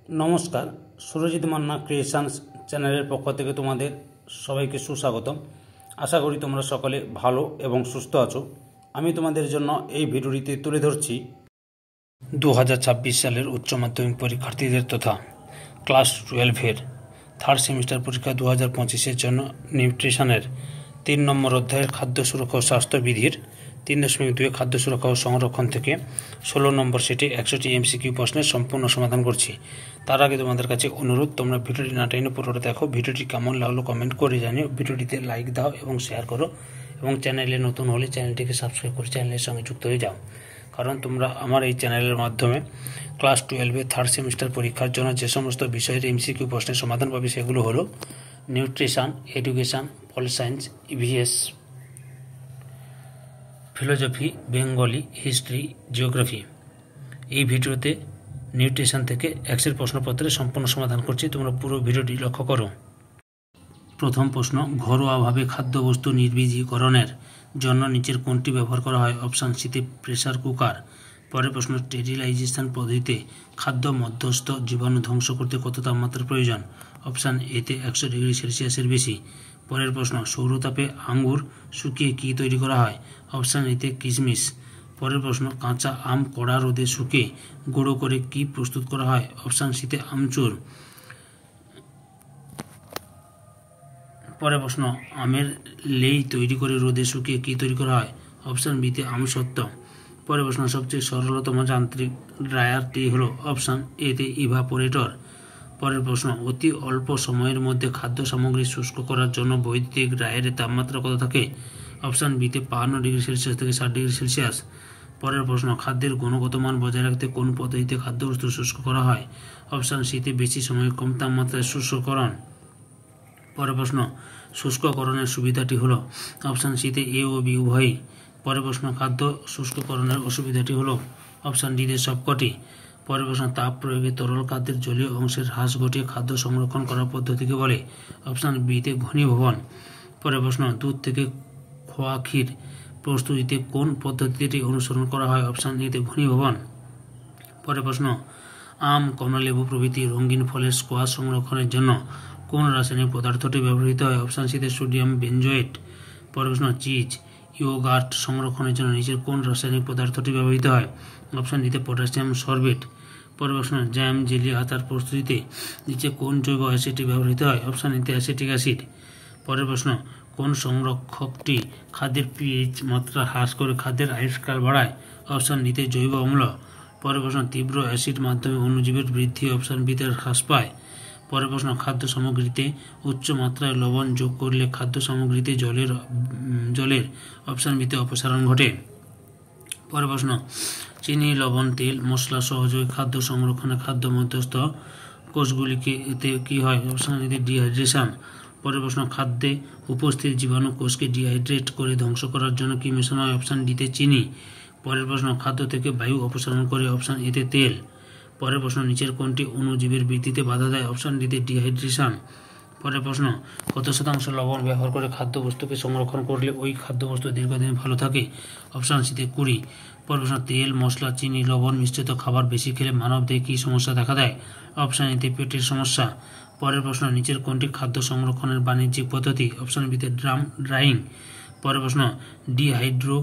নমস্কার, সুরজিৎ মান্না ক্রিয়েশনস চ্যানেলের পক্ষ থেকে তোমাদের সবাইকে সুস্বাগতম। আশা করি তোমরা সকলে ভালো এবং সুস্থ আছো। আমি তোমাদের জন্য এই ভিডিওটিতে তুলে ধরছি 2026 সালের উচ্চ মাধ্যমিক পরীক্ষার্থীদের তথা ক্লাস 12-এর থার্ড সেমিস্টার পরীক্ষা 2025-এর জন্য নিউট্রিশনের 3 নম্বর অধ্যায়ের খাদ্য সুরক্ষা ও স্বাস্থ্যবিধির 3.2 খাদ্য সুরক্ষা ও সংরক্ষণ থেকে 16 নম্বর সেটে 100টি এমসিকিউ প্রশ্নের সম্পূর্ণ সমাধান করছি। তার আগে তোমাদের কাছে অনুরোধ, তোমরা ভিডিওটি না টেনে পুরোটা দেখো। ভিডিওটি কেমন লাগলো কমেন্ট করে জানিও, ভিডিওটিতে লাইক দাও এবং শেয়ার করো, এবং চ্যানেলে নতুন হলে চ্যানেলটিকে সাবস্ক্রাইব করে চ্যানেলের সঙ্গে যুক্ত হয়ে যাও। কারণ তোমরা আমার এই চ্যানেলের মাধ্যমে ক্লাস 12-এর থার্ড সেমিস্টার পরীক্ষার জন্য যে সমস্ত বিষয়ের এমসিকিউ প্রশ্নের সমাধান পাবে সেগুলো হলো nutrition, education, pol science, EVS, philosophy, Bengali, history, geography. এই ভিডিওতে নিউট্রিশন থেকে এক্সের প্রশ্নপত্রের সম্পূর্ণ সমাধান করছি, তোমরা পুরো ভিডিওটি লক্ষ্য করো। প্রথম প্রশ্ন, ঘরোয়াভাবে খাদ্যবস্তু নির্বীজীকরণের জন্য নিচের কোনটি ব্যবহার করা হয়? অপশান সিতে প্রেসার কুকার। পরের প্রশ্ন, স্টেরিলাইজেশন পদ্ধতিতে খাদ্য মধ্যস্থ জীবাণু ধ্বংস করতে কত তাপমাত্রার প্রয়োজন? অপশান এতে 100 ডিগ্রি সেলসিয়াসের বেশি। পরের প্রশ্ন, সৌরতাপে আঙ্গুর শুকিয়ে কী তৈরি করা হয়? অপশান এতে কিশমিশ। পরের প্রশ্ন, কাঁচা আম কড়া রোদে শুকিয়ে গুঁড়ো করে কি প্রস্তুত করা হয়? অপশান সিতে আমচুর। পরের প্রশ্ন, আমের লেই তৈরি করে রোদে শুকিয়ে কী তৈরি করা হয়? অপশান বিতে আমসত্ত্ব। পরের প্রশ্ন, সবচেয়ে সরলতম যান্ত্রিক ড্রায়ারটি হলো? অপশান এতে ইভাপোরেটর। পরের প্রশ্ন, অতি অল্প সময়ের মধ্যে খাদ্য সামগ্রী শুষ্ক করার জন্য বৈদ্যুতিক ড্রায়ারের তাপমাত্রা কত থাকে? অপশান বিতে 52 ডিগ্রি সেলসিয়াস থেকে 60 ডিগ্রি সেলসিয়াস। পরের প্রশ্ন, খাদ্যের গুণগত মান বজায় রাখতে কোন পদ্ধতিতে খাদ্যবস্তু শুষ্ক করা হয়? অপশান সিতে বেশি সময়ে কম তাপমাত্রায় শুষ্ককরণ। পরের প্রশ্ন, শুষ্ককরণের সুবিধাটি হলো? অপশান সিতে এ ও বি উভয়ই। পরের প্রশ্ন, খাদ্য শুষ্ককরণের অসুবিধাটি হলো? অপশান ডিতে সবকটি। পরের প্রশ্ন, তাপ প্রয়োগে তরল খাদ্যের জলীয় অংশের হ্রাস ঘটিয়ে খাদ্য সংরক্ষণ করার পদ্ধতিকে বলে? অপশান বিতে ঘনীভবন। পরের প্রশ্ন, দুধ থেকে খোয়া ক্ষীর প্রস্তুতিতে কোন পদ্ধতিটি অনুসরণ করা হয়? অপশান এতে ঘনীভবন। পরের প্রশ্ন, আম, কমলালেবু প্রভৃতি রঙিন ফলের স্কোয়াশ সংরক্ষণের জন্য কোন রাসায়নিক পদার্থটি ব্যবহৃত হয়? অপশান সিতে সোডিয়াম বেনজোয়েট। পরের প্রশ্ন, চিজ, ইয়োগার্ট সংরক্ষণের জন্য নিচের কোন রাসায়নিক পদার্থটি ব্যবহৃত হয়? অপশান ডিতে পটাশিয়াম সরবেট। পরের প্রশ্ন, জ্যাম, জেলি, আচার প্রস্তুতিতে নিচে কোন জৈব অ্যাসিডটি ব্যবহৃত হয়? অপশান এতে অ্যাসিটিক অ্যাসিড। পরের প্রশ্ন, কোন সংরক্ষকটি খাদ্যের পিএইচ মাত্রা হ্রাস করে খাদ্যের আয়ুষ্কাল বাড়ায়? অপশান ডিতে জৈব অম্ল। পরের প্রশ্ন, তীব্র অ্যাসিড মাধ্যমে অণুজীবের বৃদ্ধি অপশান বিতে হ্রাস পায়। পরের প্রশ্ন, খাদ্য সামগ্রীতে উচ্চ মাত্রায় লবণ যোগ করলে খাদ্য সামগ্রীতে জলের অপশান বিতে অপসারণ ঘটে। পরের প্রশ্ন, চিনি, লবণ, তেল, মশলা সহযোগে খাদ্য সংরক্ষণে খাদ্য মধ্যস্থ কোষগুলিকে এতে কী হয়? অপশান এতে ডিহাইড্রেশন। পরের প্রশ্ন, খাদ্যে উপস্থিত জীবাণু কোষকে ডিহাইড্রেট করে ধ্বংস করার জন্য কী মেশানো হয়? অপশান ডিতে চিনি। পরের প্রশ্ন, খাদ্য থেকে বায়ু অপসারণ করে? অপশান এতে তেল। পরের প্রশ্ন, নিচের কোনটি অণুজীবের বৃদ্ধিতে বাধা দেয়? অপশান ডিতে ডিহাইড্রেশন। পরের প্রশ্ন, কত শতাংশ লবণ ব্যবহার করে খাদ্যবস্তুকে সংরক্ষণ করলে ওই খাদ্যবস্তু দীর্ঘদিন ভালো থাকে? অপশান সিতে 20। পরের প্রশ্ন, তেল, মশলা, চিনি, লবণ মিশ্রিত খাবার বেশি খেলে মানবদেহে কী সমস্যা দেখা দেয়? অপশান এতে পেটের সমস্যা। পরের প্রশ্ন, নিচের কোনটি খাদ্য সংরক্ষণের বাণিজ্যিক পদ্ধতি? অপশান বিতে ড্রাইং। পরের প্রশ্ন, ডিহাইড্রো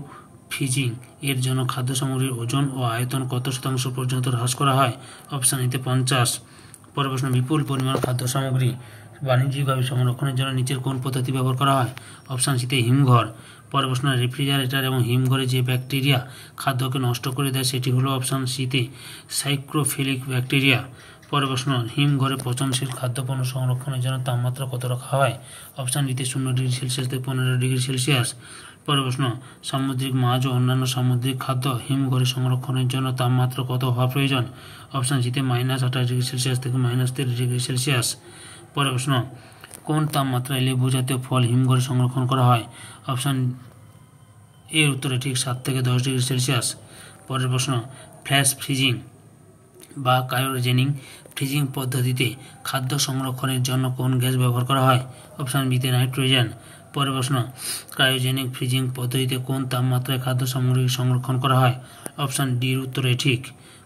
ফ্রিজিং এর জন্য খাদ্য সামগ্রীর ওজন ও আয়তন কত শতাংশ পর্যন্ত হ্রাস করা হয়? অপশান এতে 50। পরের প্রশ্ন, বিপুল পরিমাণ খাদ্য সামগ্রী বাণিজ্যিকভাবে সংরক্ষণের জন্য নিচের কোন পদ্ধতি ব্যবহার করা হয়? অপশান সিতে হিমঘর। পরের প্রশ্ন, রেফ্রিজারেটর এবং হিমঘরে যে ব্যাকটেরিয়া খাদ্যকে নষ্ট করে দেয় সেটি হলো? অপশান সিতে সাইক্রোফিলিক ব্যাকটেরিয়া। পরের প্রশ্ন, হিমঘরে পচনশীল খাদ্যপণ্য সংরক্ষণের জন্য তাপমাত্রা কত রাখা হয়? অপশান ডিতে 0 ডিগ্রি সেলসিয়াস থেকে 15 ডিগ্রি সেলসিয়াস। পরের প্রশ্ন, সামুদ্রিক মাছ ও অন্যান্য সামুদ্রিক খাদ্য হিমঘরে সংরক্ষণের জন্য তাপমাত্রা কত হওয়া প্রয়োজন? অপশান সিতে -28 ডিগ্রি সেলসিয়াস থেকে -30 ডিগ্রি সেলসিয়াস। পরের প্রশ্ন, কোন তাপমাত্রায় লেবু জাতীয় ফল হিমঘরে সংরক্ষণ করা হয়? অপশান এর উত্তরে ঠিক 7 থেকে 10 ডিগ্রি সেলসিয়াস। পরের প্রশ্ন, ফ্ল্যাশ ফ্রিজিং বা ক্রায়োজেনিক ফ্রিজিং পদ্ধতিতে খাদ্য সংরক্ষণের জন্য কোন গ্যাস ব্যবহার করা হয়? অপশান বিতে নাইট্রোজেন। পরের প্রশ্ন, ক্রায়োজেনিক ফ্রিজিং পদ্ধতিতে কোন তাপমাত্রায় খাদ্য সামগ্রী সংরক্ষণ করা হয়? অপশান ডির উত্তরে ঠিক।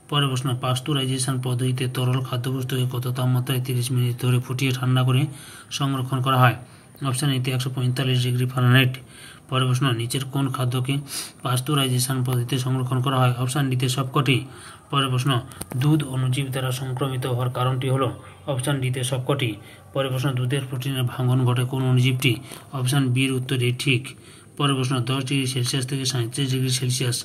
পরের প্রশ্ন, পাস্তুরাইজেশন পদ্ধতিতে তরল খাদ্যবস্তুকে কত তাপমাত্রায় 30 মিনিট ধরে ফুটিয়ে ঠান্ডা করে সংরক্ষণ করা হয়? অপশান এতে 145 ডিগ্রি ফারেনহাইট। পরের প্রশ্ন, নিচের কোন খাদ্যকে পাস্তুরাইজেশন পদ্ধতিতে সংরক্ষণ করা হয়? অপশান ডিতে সবকটি। পরের প্রশ্ন, দুধ অণুজীব দ্বারা সংক্রমিত হওয়ার কারণটি হলো? অপশান ডিতে সবকটি। পরের প্রশ্ন, দুধের প্রোটিনের ভাঙন ঘটে কোন অণুজীবটি? অপশান বির উত্তরে ঠিক। পরের প্রশ্ন, 10 ডিগ্রি সেলসিয়াস থেকে 37 ডিগ্রি সেলসিয়াস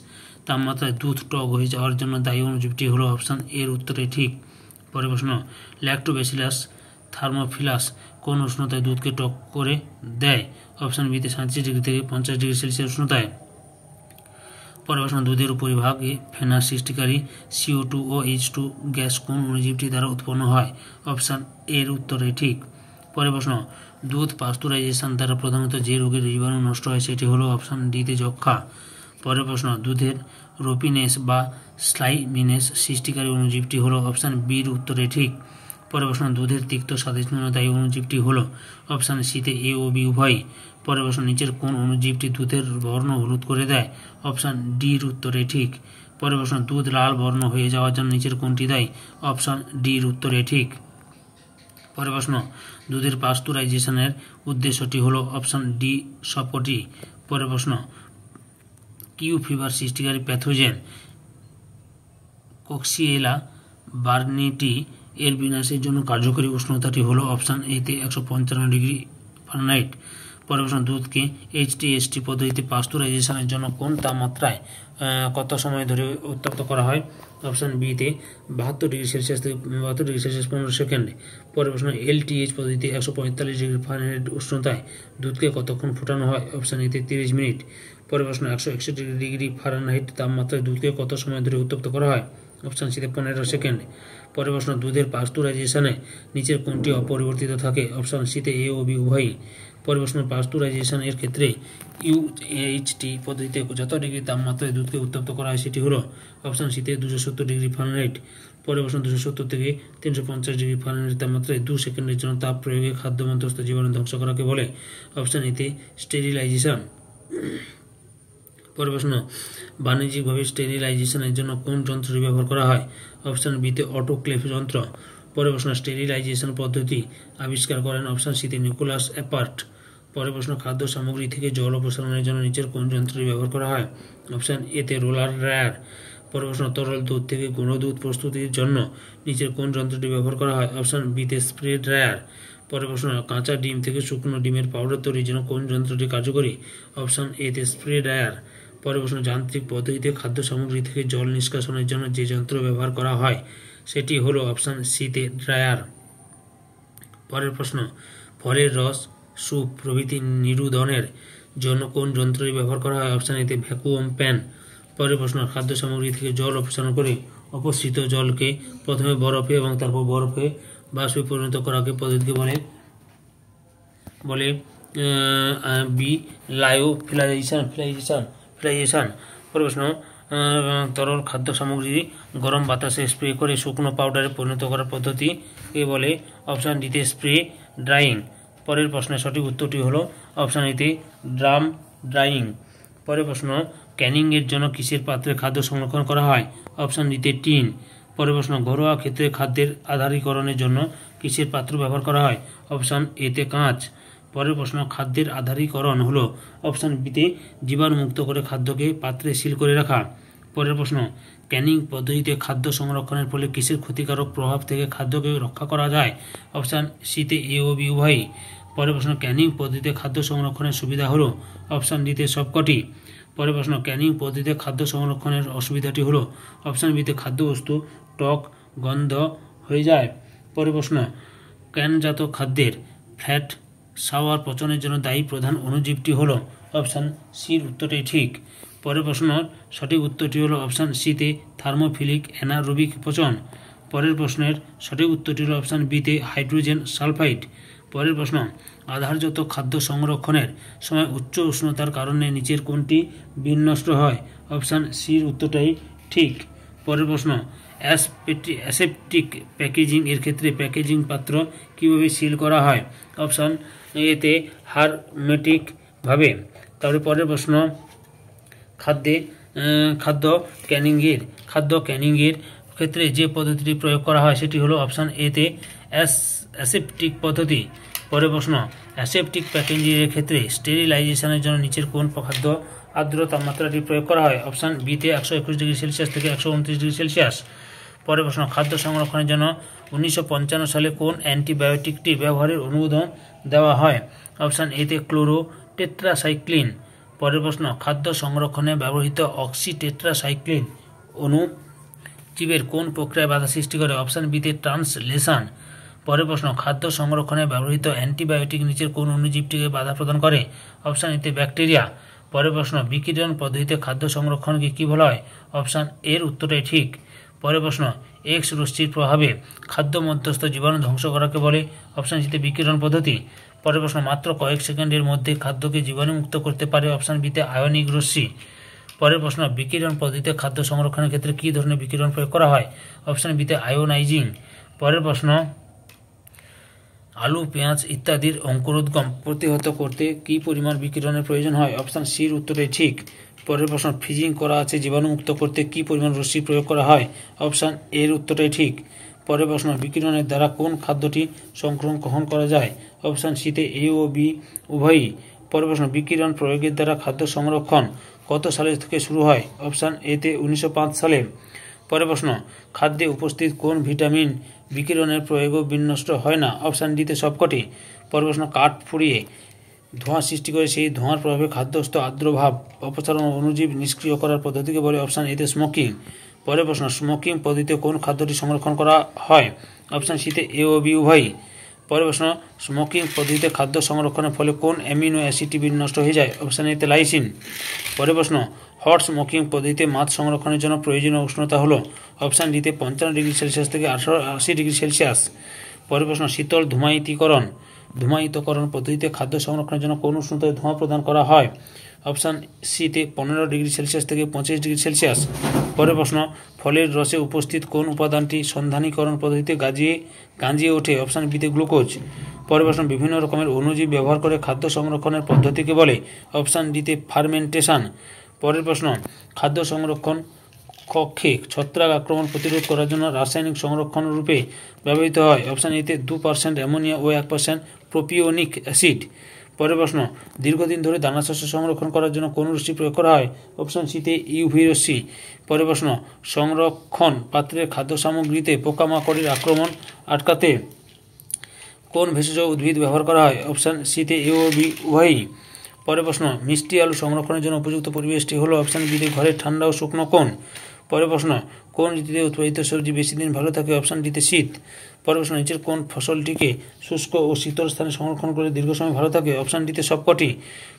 তাপমাত্রায় দুধ টক হয়ে যাওয়ার জন্য দায়ী অণুজীবটি হলো? অপশান এর উত্তরে ঠিক। পরের প্রশ্ন, ল্যাক্টোব্যাসিলাস থার্মোফিলাস কোন উষ্ণতায় দুধকে টক করে দেয়? অপশান বিতে 37 ডিগ্রি থেকে 50 ডিগ্রি সেলসিয়াস উষ্ণতায়। পরের প্রশ্ন, দুধের উপরিভাগে ফেনাস সৃষ্টিকারী CO2 ও H2 গ্যাস কোন অণুজীবটি দ্বারা উৎপন্ন হয়? অপশান এর উত্তরে ঠিক। পরের প্রশ্ন, দুধ পাস্তুরাইজেশন দ্বারা প্রধানত যে রোগের জীবাণু নষ্ট হয় সেটি হলো? অপশান ডিতে যক্ষা। পরের প্রশ্ন, দুধের রোপিনেস বা স্লাইমিনেস সৃষ্টিকারী অণুজীবটি হলো? অপশান বির উত্তরে ঠিক। পরের প্রশ্ন, দুধের তিক্ত স্বাদের জন্য দায়ী অণুজীবটি হলো? অপশান সিতে এ ও বি উভয়ই। পরের প্রশ্ন, নিচের কোন অণুজীবটি দুধের বর্ণ হলুদ করে দেয়? অপশান ডির উত্তরে ঠিক। পরের প্রশ্ন, দুধ লাল বর্ণ হয়ে যাওয়ার জন্য নিচের কোনটি দায়ী? অপশান ডির উত্তরে ঠিক। পরের প্রশ্ন, দুধের পাস্তুরাইজেশনের উদ্দেশ্যটি হলো? অপশান ডি সবকটি। পরের প্রশ্ন, কিউ ফিভার সৃষ্টিকারী প্যাথোজেন কোক্সিয়েলা বার্নিটি এর বিনাশের জন্য কার্যকরী উষ্ণতাটি হলো? অপশান এতে 155 ডিগ্রি ফারেনহাইট। পরের প্রশ্ন, দুধকে HTST পদ্ধতিতে পাস্তুরাইজেশনের জন্য কোন তাপমাত্রায় কত সময় ধরে উত্তপ্ত করা হয়? অপশান বিতে 72 ডিগ্রি সেলসিয়াস থেকে 72 ডিগ্রি সেলসিয়াস 15 সেকেন্ড। পরের প্রশ্ন, LTH পদ্ধতিতে 145 ডিগ্রি ফারেনহাইট উষ্ণতায় দুধকে কতক্ষণ ফোটানো হয়? অপশান এতে 30 মিনিট। পরের প্রশ্ন, 161 ডিগ্রি ফারেনহাইট তাপমাত্রায় দুধকে কত সময় ধরে উত্তপ্ত করা হয়? অপশান সিতে 15 সেকেন্ড। পরের প্রশ্ন, দুধের পাস্তুরাইজেশনে নিচের কোনটি অপরিবর্তিত থাকে? অপশান সিতে এ ও বি উভয়ই। পরের প্রশ্ন, পাস্তুরাইজেশন এর ক্ষেত্রে UHT পদ্ধতিতে যত ডিগ্রি তাপমাত্রায় দুধকে উত্তপ্ত করা হয় সেটি হলো? অপশান সিতে 270 ডিগ্রি ফারেনহাইট। পরের প্রশ্ন, 270 থেকে 350 ডিগ্রি ফারেনহাইট তাপমাত্রায় 2 সেকেন্ডের জন্য তাপ প্রয়োগে খাদ্য মধ্যস্থ জীবাণু ধ্বংস করাকে বলে? অপশান এতে স্টেরিলাইজেশন। পরের প্রশ্ন, বাণিজ্যিকভাবে স্টেরিলাইজেশনের জন্য কোন যন্ত্রটি ব্যবহার করা হয়? অপশান বিতে অটোক্লেভ যন্ত্র। পরের প্রশ্ন, স্টেরিলাইজেশন পদ্ধতি আবিষ্কার করেন? অপশান সিতে নিকোলাস অ্যাপার্ট। পরের প্রশ্ন, খাদ্য সামগ্রী থেকে জল অপসারণের জন্য নিচের কোন যন্ত্রটি ব্যবহার করা হয়? অপশান এতে রোলার ড্রায়ার। পরের প্রশ্ন, তরল দুধ থেকে গুঁড় দুধ প্রস্তুতির জন্য নিচের কোন যন্ত্রটি ব্যবহার করা হয়? অপশান বিতে স্প্রে ড্রায়ার। পরের প্রশ্ন, কাঁচা ডিম থেকে শুকনো ডিমের পাউডার তৈরির জন্য কোন যন্ত্রটি কার্যকরী? অপশান এতে স্প্রে ড্রায়ার। পরের প্রশ্ন, যান্ত্রিক পদ্ধতিতে খাদ্য সামগ্রী থেকে জল নিষ্কাশনের জন্য যে যন্ত্র ব্যবহার করা হয় সেটি হলো? অপশান সিতে ড্রায়ার। পরের প্রশ্ন, ফলের রস, স্যুপ প্রভৃতি নিরুদনের জন্য কোন যন্ত্রটি ব্যবহার করা হয়? অপশান এতে ভ্যাকুয়াম প্যান। পরের প্রশ্ন, খাদ্য সামগ্রী থেকে জল অপসারণ করে অপসৃত জলকে প্রথমে বরফে এবং তারপর বরফে বাষ্পে পরিণত করাকে পদ্ধতিকে বলে বি লায়োফিলাইজেশন। পরের প্রশ্ন, তরল খাদ্য সামগ্রী গরম বাতাসে স্প্রে করে শুকনো পাউডারে পরিণত করার পদ্ধতিকে বলে? অপশান ডিতে স্প্রে ড্রাইং। পরের প্রশ্নের সঠিক উত্তরটি হলো অপশান এতে ড্রাম ড্রাইং। পরের প্রশ্ন, ক্যানিংয়ের জন্য কিসের পাত্রে খাদ্য সংরক্ষণ করা হয়? অপশান ডিতে টিন। পরের প্রশ্ন, ঘরোয়া ক্ষেত্রে খাদ্যের আধারীকরণের জন্য কিসের পাত্র ব্যবহার করা হয়? অপশান এতে কাঁচ। পরের প্রশ্ন, খাদ্যের আধারীকরণ হলো? অপশান বিতে জীবাণুমুক্ত করে খাদ্যকে পাত্রে সিল করে রাখা। পরের প্রশ্ন, ক্যানিং পদ্ধতিতে খাদ্য সংরক্ষণের ফলে কিসের ক্ষতিকারক প্রভাব থেকে খাদ্যকে রক্ষা করা যায়? অপশান সিতে এ ও বি উভয়ই। পরের প্রশ্ন, ক্যানিং পদ্ধতিতে খাদ্য সংরক্ষণের সুবিধা হলো? অপশান ডিতে সবকটি। পরের প্রশ্ন, ক্যানিং পদ্ধতিতে খাদ্য সংরক্ষণের অসুবিধাটি হলো? অপশান বিতে খাদ্যবস্তু টক গন্ধ হয়ে যায়। পরের প্রশ্ন, ক্যানজাত খাদ্যের ফ্যাট সাওয়ার পচনের জন্য দায়ী প্রধান অণুজীবটি হলো? অপশান সির উত্তরটি ঠিক। পরের প্রশ্ন, সঠিক উত্তরটি হলো অপশান সিতে থার্মোফিলিক অ্যানারোবিক পচন। পরের প্রশ্নের সঠিক উত্তরটি হলো অপশান বিতে হাইড্রোজেন সালফাইড। পরের প্রশ্ন, আধারজাত খাদ্য সংরক্ষণের সময় উচ্চ উষ্ণতার কারণে নিচের কোনটি বিনষ্ট হয়? অপশান সির উত্তরটাই ঠিক। পরের প্রশ্ন, অ্যাসেপটিক প্যাকেজিং এর ক্ষেত্রে প্যাকেজিং পাত্র কীভাবে সিল করা হয়? অপশান এতে হারমেটিক ভাবে। তারপরে পরের প্রশ্ন, খাদ্য ক্যানিংয়ের ক্ষেত্রে যে পদ্ধতিটি প্রয়োগ করা হয় সেটি হলো অপশান এতে অ্যাসেপটিক পদ্ধতি। পরের প্রশ্ন, অ্যাসেপটিক প্যাকেজিংয়ের ক্ষেত্রে স্টেরিলাইজেশনের জন্য নিচের কোন খাদ্য আর্দ্র তাপমাত্রাটি প্রয়োগ করা হয়? অপশান বিতে 121°C থেকে 129°C। পরের প্রশ্ন, খাদ্য সংরক্ষণের জন্য 1955 সালে কোন অ্যান্টিবায়োটিকটি ব্যবহারের অনুমোদন দেওয়া হয়? অপশান এতে ক্লোরোটেট্রাসাইক্লিন। পরের প্রশ্ন, খাদ্য সংরক্ষণে ব্যবহৃত অক্সিটেট্রাসাইক্লিন অণুজীবের কোন প্রক্রিয়ায় বাধা সৃষ্টি করে? অপশান বিতে ট্রান্সলেশন। পরের প্রশ্ন, খাদ্য সংরক্ষণে ব্যবহৃত অ্যান্টিবায়োটিক নিচের কোন অণুজীবটিকে বাধা প্রদান করে? অপশান এতে ব্যাকটেরিয়া। পরের প্রশ্ন, বিকিরণ পদ্ধতিতে খাদ্য সংরক্ষণকে কী বলা হয়? অপশান এর উত্তরটাই ঠিক। পরের প্রশ্ন, এক্স রশ্মির প্রভাবে খাদ্য মধ্যস্থ জীবাণু ধ্বংস করাকে বলে? অপশান সিতে বিকিরণ পদ্ধতি। পরের প্রশ্ন, মাত্র কয়েক সেকেন্ডের মধ্যে খাদ্যকে জীবাণুমুক্ত করতে পারে? অপশান বিতে আয়নিক রশ্মি। পরের প্রশ্ন, বিকিরণ পদ্ধতিতে খাদ্য সংরক্ষণের ক্ষেত্রে কী ধরনের বিকিরণ প্রয়োগ করা হয়? অপশান বিতে আয়োনাইজিং। পরের প্রশ্ন, আলু, পেঁয়াজ ইত্যাদির অঙ্কুরোদ্গম প্রতিহত করতে কী পরিমাণ বিকিরণের প্রয়োজন হয়? অপশান সির উত্তরে ঠিক। পরের প্রশ্ন, ফ্রিজিং করা আছে জীবাণুমুক্ত করতে কী পরিমাণ রশ্মি প্রয়োগ করা হয়? অপশান এর উত্তরটাই ঠিক। পরের প্রশ্ন, বিকিরণের দ্বারা কোন খাদ্যটি সংরক্ষণ করা যায়? অপশান সিতে এ ও বি উভয়ই। পরের প্রশ্ন, বিকিরণ প্রয়োগের দ্বারা খাদ্য সংরক্ষণ কত সালে থেকে শুরু হয়? অপশান এতে 1905 সালে। পরের প্রশ্ন, খাদ্যে উপস্থিত কোন ভিটামিন বিকিরণের প্রয়োগও বিনষ্ট হয় না? অপশান ডিতে সবকটি। পরের প্রশ্ন, কাঠ পুড়িয়ে ধোঁয়া সৃষ্টি করে সেই ধোঁয়ার প্রভাবে খাদ্যস্থ আর্দ্রভাব অপসারণ অণুজীব নিষ্ক্রিয় করার পদ্ধতিকে বলে? অপশান এতে স্মোকিং। পরের প্রশ্ন, স্মোকিং পদ্ধতিতে কোন খাদ্যটি সংরক্ষণ করা হয়? অপশান সিতে এ ও বি উভয়ই। পরের প্রশ্ন, স্মোকিং পদ্ধতিতে খাদ্য সংরক্ষণের ফলে কোন অ্যামিনো অ্যাসিডটি বিনষ্ট হয়ে যায়? অপশান এতে লাইসিন। পরের প্রশ্ন, হট স্মোকিং পদ্ধতিতে মাছ সংরক্ষণের জন্য প্রয়োজনীয় উষ্ণতা হলো? অপশান ডিতে 55°C থেকে 80°C। পরের প্রশ্ন, শীতল ধূমায়িতকরণ পদ্ধতিতে খাদ্য সংরক্ষণের জন্য কোন উষ্ণতায় ধোঁয়া প্রদান করা হয়? অপশান সিতে 15°C থেকে 25°C। পরের প্রশ্ন, ফলের রসে উপস্থিত কোন উপাদানটি সন্ধানীকরণ পদ্ধতিতে গাঁজিয়ে ওঠে? অপশান বিতে গ্লুকোজ। পরের প্রশ্ন, বিভিন্ন রকমের অণুজীব ব্যবহার করে খাদ্য সংরক্ষণের পদ্ধতিকে বলে? অপশান ডিতে ফার্মেন্টেশন। পরের প্রশ্ন, খাদ্য সংরক্ষণ কক্ষে ছত্রাক আক্রমণ প্রতিরোধ করার জন্য রাসায়নিক সংরক্ষণ রূপে ব্যবহৃত হয়? অপশান এতে 2% অ্যামোনিয়া ও 1% প্রোপিওনিক অ্যাসিড। পরের প্রশ্ন, দীর্ঘদিন ধরে দানাশস্য সংরক্ষণ করার জন্য কোন রশ্মি প্রয়োগ করা হয়? অপশান সিতে ইউভি রশ্মি। পরের প্রশ্ন, সংরক্ষণ পাত্রের খাদ্য সামগ্রীতে পোকামাকড়ের আক্রমণ আটকাতে কোন ভেষজ উদ্ভিদ ব্যবহার করা হয়? অপশান সিতে এ ও বি উভয়ই। পরের প্রশ্ন, মিষ্টি আলু সংরক্ষণের জন্য উপযুক্ত পরিবেশটি হলো? অপশান বিতে ঘরের ঠান্ডা ও শুকনো কোণ। পরের প্রশ্ন, কোন ঋতুতে উৎপাদিত সবজি বেশি দিন ভালো থাকে? অপশান ডিতে শীত। পরের প্রশ্ন, নিচের কোন ফসলটিকে শুষ্ক ও শীতল স্থানে সংরক্ষণ করে দীর্ঘ সময় ভালো থাকে? অপশান ডিতে সবকটি।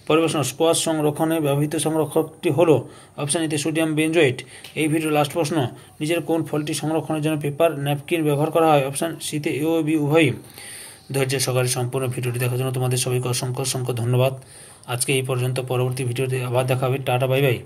পরের প্রশ্ন, স্কোয়াশ সংরক্ষণে ব্যবহৃত সংরক্ষকটি হলো? অপশান এতে সোডিয়াম বেনজোয়েট। এই ভিডিওর লাস্ট প্রশ্ন, নিচের কোন ফলটি সংরক্ষণের জন্য পেপার ন্যাপকিন ব্যবহার করা হয়? অপশান সিতে এ ও বি উভয়ই। ধৈর্যের সহকারে সম্পূর্ণ ভিডিওটি দেখার জন্য তোমাদের সবাইকে অসংখ্য ধন্যবাদ। আজকে এই পর্যন্ত, পরবর্তী ভিডিওতে আবার দেখা হবে। Tata, bye bye.